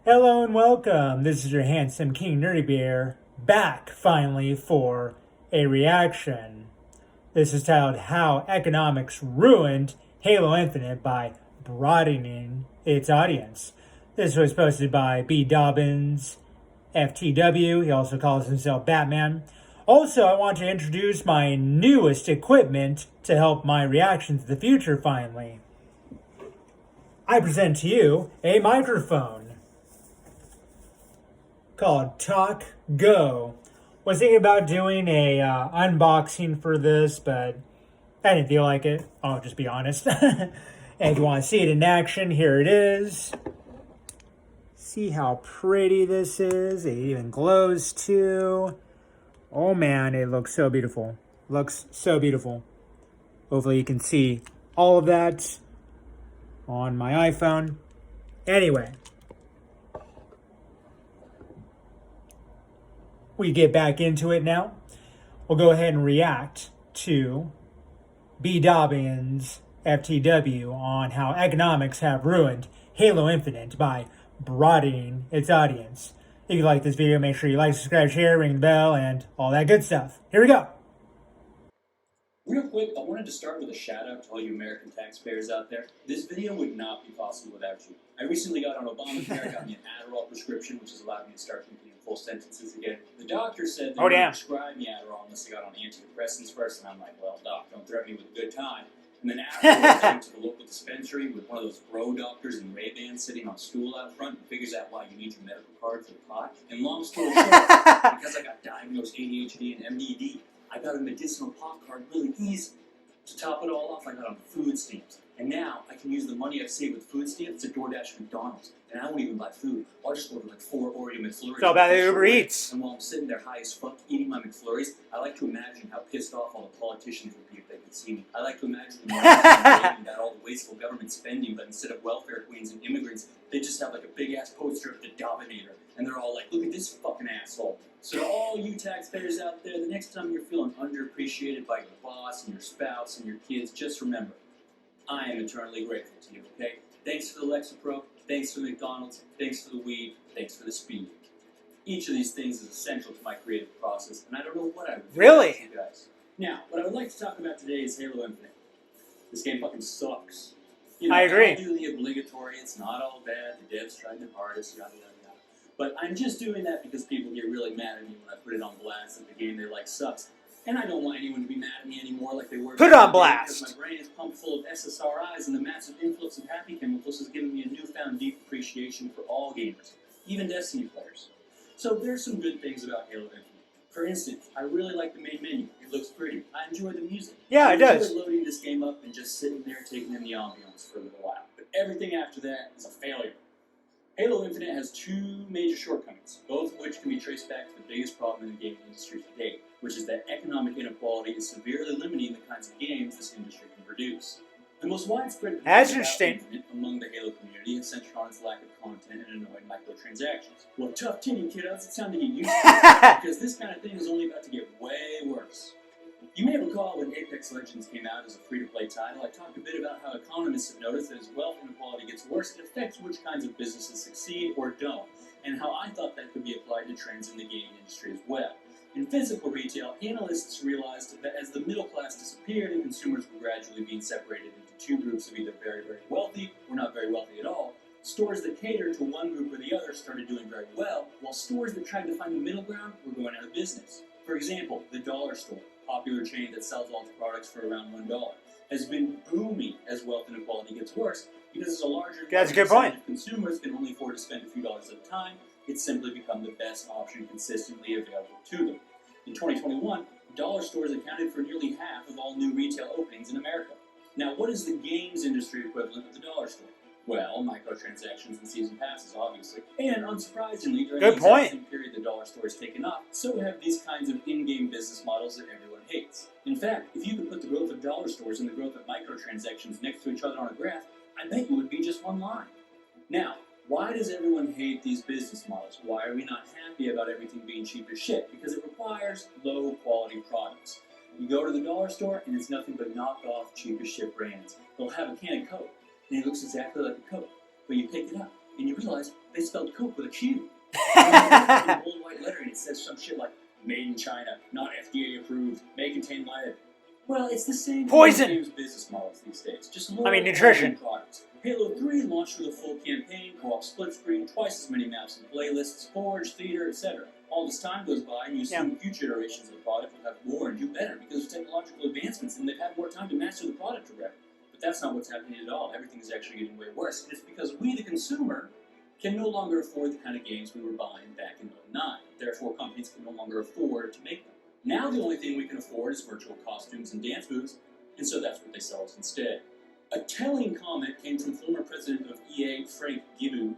Hello and welcome. This is your handsome King Nerdy Bear back finally for a reaction. This is titled How Economics Ruined Halo Infinite by broadening its audience. This was posted by B. Dobbins, FTW. He also calls himself Batman. Also, I want to introduce my newest equipment to help my reactions to the future finally. I present to you a microphone called Talk Go. Was thinking about doing a unboxing for this, but I didn't feel like it. I'll just be honest. And if you want to see it in action, here it is. See how pretty this is. It even glows too. Oh man, it looks so beautiful. Looks so beautiful. Hopefully you can see all of that on my iPhone. Anyway, we get back into it now. We'll go ahead and react to B. Dobbins, FTW, on how economics have ruined Halo Infinite by broadening its audience. If you like this video, make sure you like, subscribe, share, ring the bell, and all that good stuff. Here we go. Real quick, I wanted to start with a shout out to all you American taxpayers out there. This video would not be possible without you. I recently got on Obamacare, got me an Adderall prescription, which has allowed me to start completing full sentences again. The doctor said they wouldn't prescribe me Adderall unless I got on antidepressants first, and I'm like, well, doc, don't threaten me with a good time. And then afterwards, I went to the local dispensary with one of those bro doctors in Ray-Bans sitting on a stool out front and figures out why you need your medical card for the pot. And long story short, because I got diagnosed ADHD and MDD, I got a medicinal pot card really easy. To top it all off, I got on food stamps. And now I can use the money I've saved with food stamps to DoorDash McDonald's. And I won't even buy food. I'll just order like 4 Oreo McFlurries. It's all about the Uber Eats. And while I'm sitting there high as fuck eating my McFlurries, I like to imagine how pissed off all the politicians would be if they could see me. I like to imagine the money about all the wasteful government spending, but instead of welfare queens and immigrants, they just have like a big ass poster of the Dominator. And they're all like, look at this fucking asshole. So to all you taxpayers out there, the next time you're feeling underappreciated by your boss and your spouse and your kids, just remember, I am eternally grateful to you, okay? Thanks for the Lexapro, thanks for the McDonald's, thanks for the weed, thanks for the speed. Each of these things is essential to my creative process, and I don't know what I would do without you guys. Now, what I would like to talk about today is Halo Infinite. This game fucking sucks. You know, I agree. I'll do the obligatory, it's not all bad, the devs tried their hardest, yada yada. But I'm just doing that because people get really mad at me when I put it on blast that the game they like sucks. And I don't want anyone to be mad at me anymore like they were. Put it on blast! Because my brain is pumped full of SSRIs and the massive influx of happy chemicals has given me a newfound deep appreciation for all gamers, even Destiny players. So there's some good things about Halo Infinite. For instance, I really like the main menu. It looks pretty. I enjoy the music. Yeah, it does. I enjoy loading this game up and just sitting there taking in the ambiance for a little while. But everything after that is a failure. Halo Infinite has 2 major shortcomings, both of which can be traced back to the biggest problem in the gaming industry today, which is that economic inequality is severely limiting the kinds of games this industry can produce. The most widespread interesting among the Halo community is centered on its lack of content and annoying microtransactions. Well, tough tinny, kiddos, it's time to get used to it, because this kind of thing is only about to get way worse. You may recall when Apex Legends came out as a free-to-play title, I talked a bit about how economists have noticed that as wealth inequality gets worse, it affects which kinds of businesses succeed or don't, and how I thought that could be applied to trends in the gaming industry as well. In physical retail, analysts realized that as the middle class disappeared and consumers were gradually being separated into 2 groups of either very, very wealthy or not very wealthy at all, stores that catered to one group or the other started doing very well, while stores that tried to find the middle ground were going out of business. For example, the dollar store, popular chain that sells all its products for around $1, has been booming as wealth inequality gets worse because as a larger percentage of consumers can only afford to spend a few dollars at a time, it's simply become the best option consistently available to them. In 2021, dollar stores accounted for nearly half of all new retail openings in America. Now, what is the games industry equivalent of the dollar store? Well, microtransactions and season passes, obviously. And unsurprisingly, during the same period the dollar store has taken off, so have these kinds of in-game business models that everyone hates. In fact, if you could put the growth of dollar stores and the growth of microtransactions next to each other on a graph, I bet you would be just one line. Now, why does everyone hate these business models? Why are we not happy about everything being cheap as shit? Because it requires low-quality products. You go to the dollar store, and it's nothing but knockoff, cheap as shit brands. They'll have a can of Coke, and it looks exactly like a Coke. But you pick it up, and you realize they spelled Coke with a Q. And in bold white lettering, it says some shit like, made in China, not FDA approved, may contain lead. Well, it's the same Poison. game's business models these days. Just more nutrition. products. Halo 3 launched with a full campaign, co-op split screen, twice as many maps and playlists, Forge, Theater, etc. All this time goes by, and you assume future iterations of the product will have more and do better because of technological advancements, and they've had more time to master the product already. But that's not what's happening at all. Everything is actually getting way worse, and it's because we, the consumer, can no longer afford the kind of games we were buying back in 2009. Therefore, companies can no longer afford to make them. Now the only thing we can afford is virtual costumes and dance moves, and so that's what they sell us instead. A telling comment came from former president of EA, Frank Gibeau.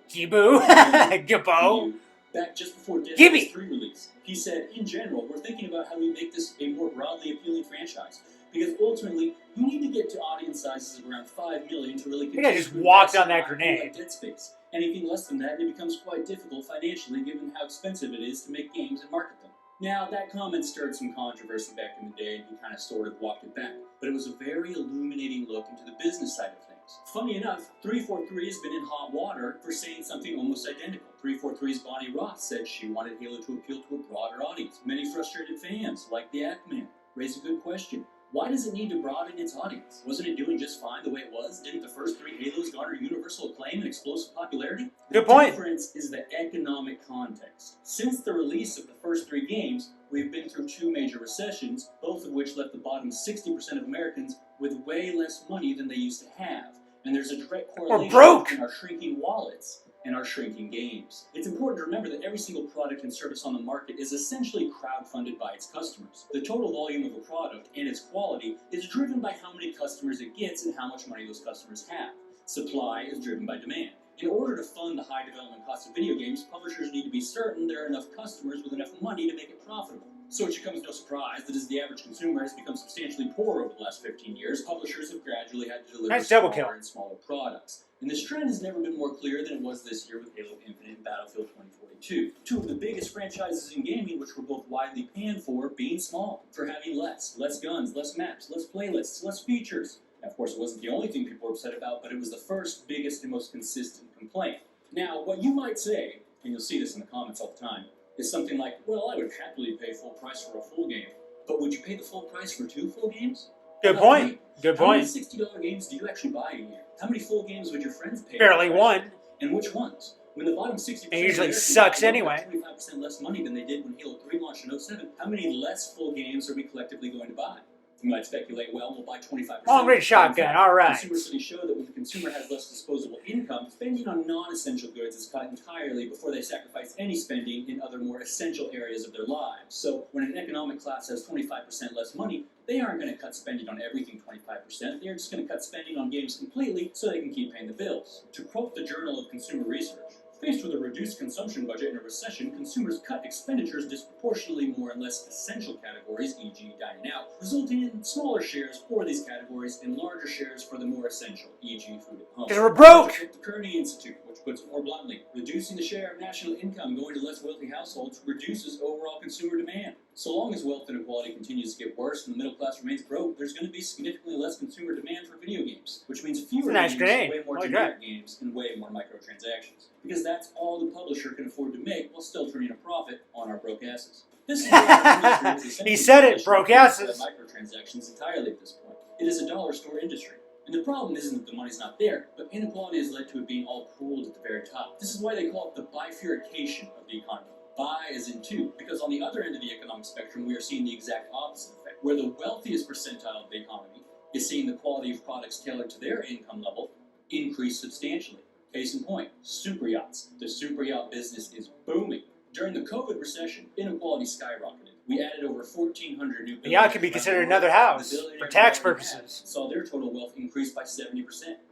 Gibbo. Back just before Destiny 3 release. He said, in general, we're thinking about how we make this a more broadly appealing franchise. Because ultimately, you need to get to audience sizes of around 5 million to really I just walked on that grenade. Like Dead Space. Anything less than that, it becomes quite difficult financially given how expensive it is to make games and market them. Now, that comment stirred some controversy back in the day, and he kind of sort of walked it back. But it was a very illuminating look into the business side of things. Funny enough, 343 has been in hot water for saying something almost identical. 343's Bonnie Roth said she wanted Halo to appeal to a broader audience. Many frustrated fans, like the Ackman, raise a good question. Why does it need to broaden its audience? Wasn't it doing just fine the way it was? Didn't the first 3 Halos garner universal acclaim and explosive popularity? Good point. The difference is the economic context. Since the release of the first 3 games, we've been through 2 major recessions, both of which left the bottom 60% of Americans with way less money than they used to have. And there's a direct correlation between our shrinking wallets and our shrinking games. It's important to remember that every single product and service on the market is essentially crowdfunded by its customers. The total volume of a product and its quality is driven by how many customers it gets and how much money those customers have. Supply is driven by demand. In order to fund the high development cost of video games, publishers need to be certain there are enough customers with enough money to make it profitable. So it should come as no surprise that as the average consumer has become substantially poorer over the last 15 years, publishers have gradually had to deliver smaller and smaller products. And this trend has never been more clear than it was this year with Halo Infinite and Battlefield 2042. 2 of the biggest franchises in gaming, which were both widely panned for being small, for having less guns, less maps, less playlists, less features. Now, of course, it wasn't the only thing people were upset about, but it was the first, biggest, and most consistent complaint. Now, what you might say, and you'll see this in the comments all the time, is something like, well, I would happily pay full price for a full game, but would you pay the full price for 2 full games? Good point. Good point. How many $60 games do you actually buy a year? How many full games would your friends pay? Barely one. And which ones? When the bottom 60% it usually sucks anyway. 25% less money than they did when Halo 3 launched in 2007. How many less full games are we collectively going to buy? You might speculate, well, we'll buy 25%. Long-range shotgun, all right. Consumer studies show that when the consumer has less disposable income, spending on non-essential goods is cut entirely before they sacrifice any spending in other more essential areas of their lives. So when an economic class has 25% less money, they aren't going to cut spending on everything 25%. They're just going to cut spending on games completely so they can keep paying the bills. To quote the Journal of Consumer Research, faced with a reduced consumption budget in a recession, consumers cut expenditures disproportionately more in less essential categories, e.g. dining out, resulting in smaller shares for these categories and larger shares for the more essential, e.g. food at home. Because we're broke! The Kearney Institute, which puts it more bluntly, reducing the share of national income going to less wealthy households reduces overall consumer demand. So long as wealth inequality continues to get worse and the middle class remains broke, there's going to be significantly less consumer demand for video games, which means fewer games, way more generic games, and way more microtransactions. Because that's all the publisher can afford to make while still turning a profit on our broke asses. This is why he said it, broke asses. Microtransactions entirely at this point. It is a dollar store industry. And the problem isn't that the money's not there, but inequality has led to it being all pooled at the very top. This is why they call it the bifurcation of the economy. Bi as in 2, because on the other end of the economic spectrum, we are seeing the exact opposite effect, where the wealthiest percentile of the economy is seeing the quality of products tailored to their income level increase substantially. Case in point, super yachts. The super yacht business is booming. During the COVID recession, inequality skyrocketed. We added over 1,400 new buildings. The yacht could be considered another house for tax purposes. Saw their total wealth increase by 70%.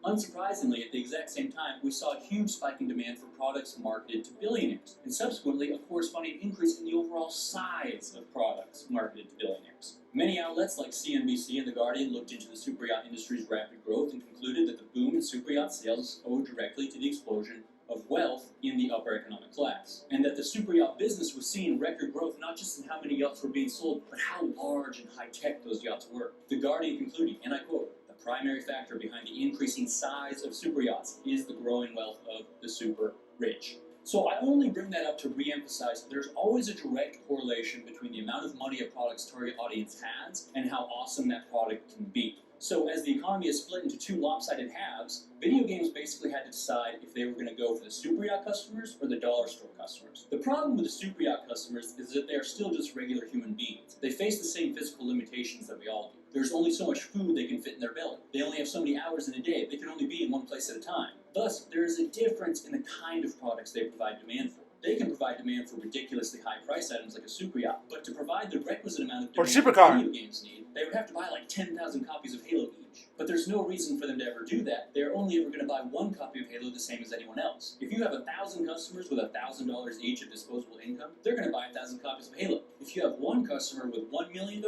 Unsurprisingly, at the exact same time, we saw a huge spike in demand for products marketed to billionaires, and subsequently a corresponding increase in the overall size of products marketed to billionaires. Many outlets like CNBC and The Guardian looked into the super yacht industry's rapid growth and concluded that the boom in super yacht sales owed directly to the explosion of wealth in the upper economic class, and that the super yacht business was seeing record growth not just in how many yachts were being sold, but how large and high-tech those yachts were. The Guardian concluding, and I quote, "The The primary factor behind the increasing size of super yachts is the growing wealth of the super rich. So I only bring that up to re-emphasize that there's always a direct correlation between the amount of money a product's target audience has and how awesome that product can be. So as the economy is split into two lopsided halves, video games basically had to decide if they were going to go for the super yacht customers or the dollar store customers. The problem with the super yacht customers is that they are still just regular human beings. They face the same physical limitations that we all do. There's only so much food they can fit in their belly. They only have so many hours in a day. They can only be in one place at a time. Thus, there is a difference in the kind of products they provide demand for. They can provide demand for ridiculously high price items like a super yacht, but to provide the requisite amount of demand that video games need, they would have to buy like 10,000 copies of Halo each. But there's no reason for them to ever do that. They're only ever going to buy one copy of Halo the same as anyone else. If you have 1,000 customers with $1,000 each of disposable income, they're going to buy 1,000 copies of Halo. If you have one customer with $1 million,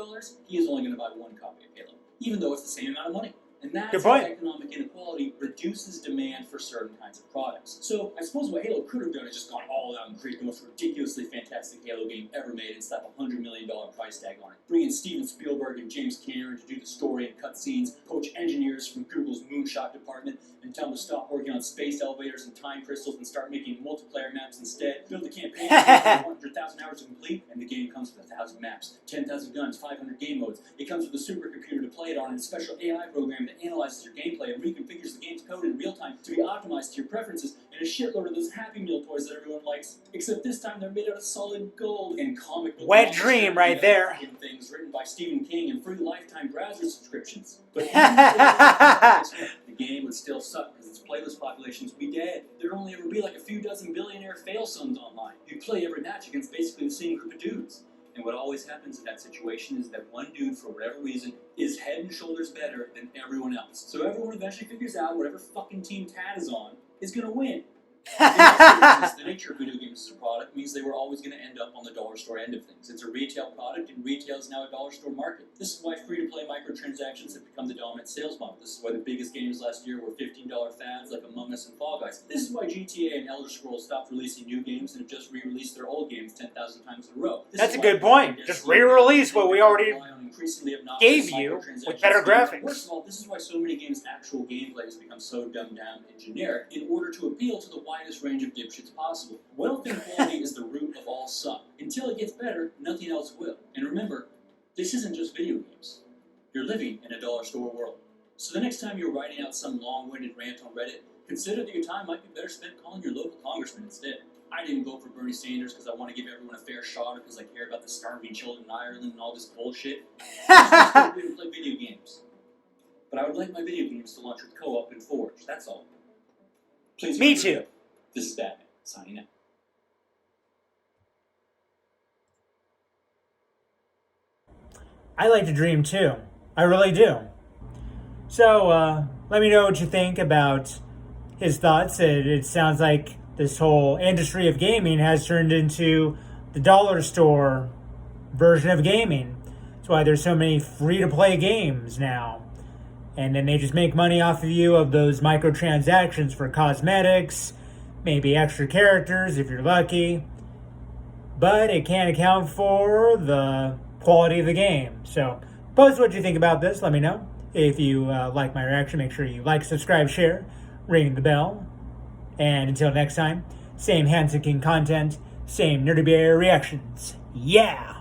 he is only going to buy one copy of Halo, even though it's the same amount of money. And that's how economic inequality reduces demand for certain kinds of products. So I suppose what Halo could have done is just gone all out and create the most ridiculously fantastic Halo game ever made and slap a $100 million price tag on it. Bring in Steven Spielberg and James Cameron to do the story and cutscenes, poach engineers from Google's moonshot department, and tell them to stop working on space elevators and time crystals and start making multiplayer maps instead. Build the campaign for 100,000 hours to complete, and the game comes with 1,000 maps, 10,000 guns, 500 game modes. It comes with a supercomputer to play it on and a special AI program that analyzes your gameplay and reconfigures the game's code in real time to be optimized to your preferences, and a shitload of those Happy Meal toys that everyone likes. Except this time they're made out of solid gold and comic book. Wet dream right there. Things written by Stephen King and free lifetime browser subscriptions. But the game would still suck because its playlist populations would be dead. There'd only ever be like a few dozen billionaire fail sons online. You'd play every match against basically the same group of dudes. And what always happens in that situation is that one dude, for whatever reason, is head and shoulders better than everyone else. So everyone eventually figures out whatever fucking team Tad is on is going to win. The nature of video games as a product means they were always going to end up on the dollar store end of things. It's a retail product, and retail is now a dollar store market. This is why free-to-play microtransactions have become the dominant sales model. This is why the biggest games last year were $15 fads like Among Us and Fall Guys. This is why GTA and Elder Scrolls stopped releasing new games and have just re-released their old games 10,000 times in a row. That's a good point. Just re-release what we already gave you with better graphics. First of all, this is why so many games' actual gameplay has become so dumbed down and generic in order to appeal to the widest range of dipshits possible. Wealth inequality is the root of all suck. Until it gets better, nothing else will. And remember, this isn't just video games. You're living in a dollar store world. So the next time you're writing out some long-winded rant on Reddit, consider that your time might be better spent calling your local congressman instead. I didn't vote for Bernie Sanders because I want to give everyone a fair shot or because I care about the starving children in Ireland and all this bullshit. I just play video games. But I would like my video games to launch with co-op and Forge, that's all. Please. Me too. This is Batman, signing out. I like to dream too. I really do. So, let me know what you think about his thoughts. It sounds like this whole industry of gaming has turned into the dollar store version of gaming. That's why there's so many free-to-play games now. And then they just make money off of you of those microtransactions for cosmetics, maybe extra characters if you're lucky. But it can't account for the quality of the game. So post what you think about this. Let me know. If you like my reaction, make sure you like, subscribe, share, ring the bell. And until next time, same Handsome King content, same Nerdy Bear reactions. Yeah!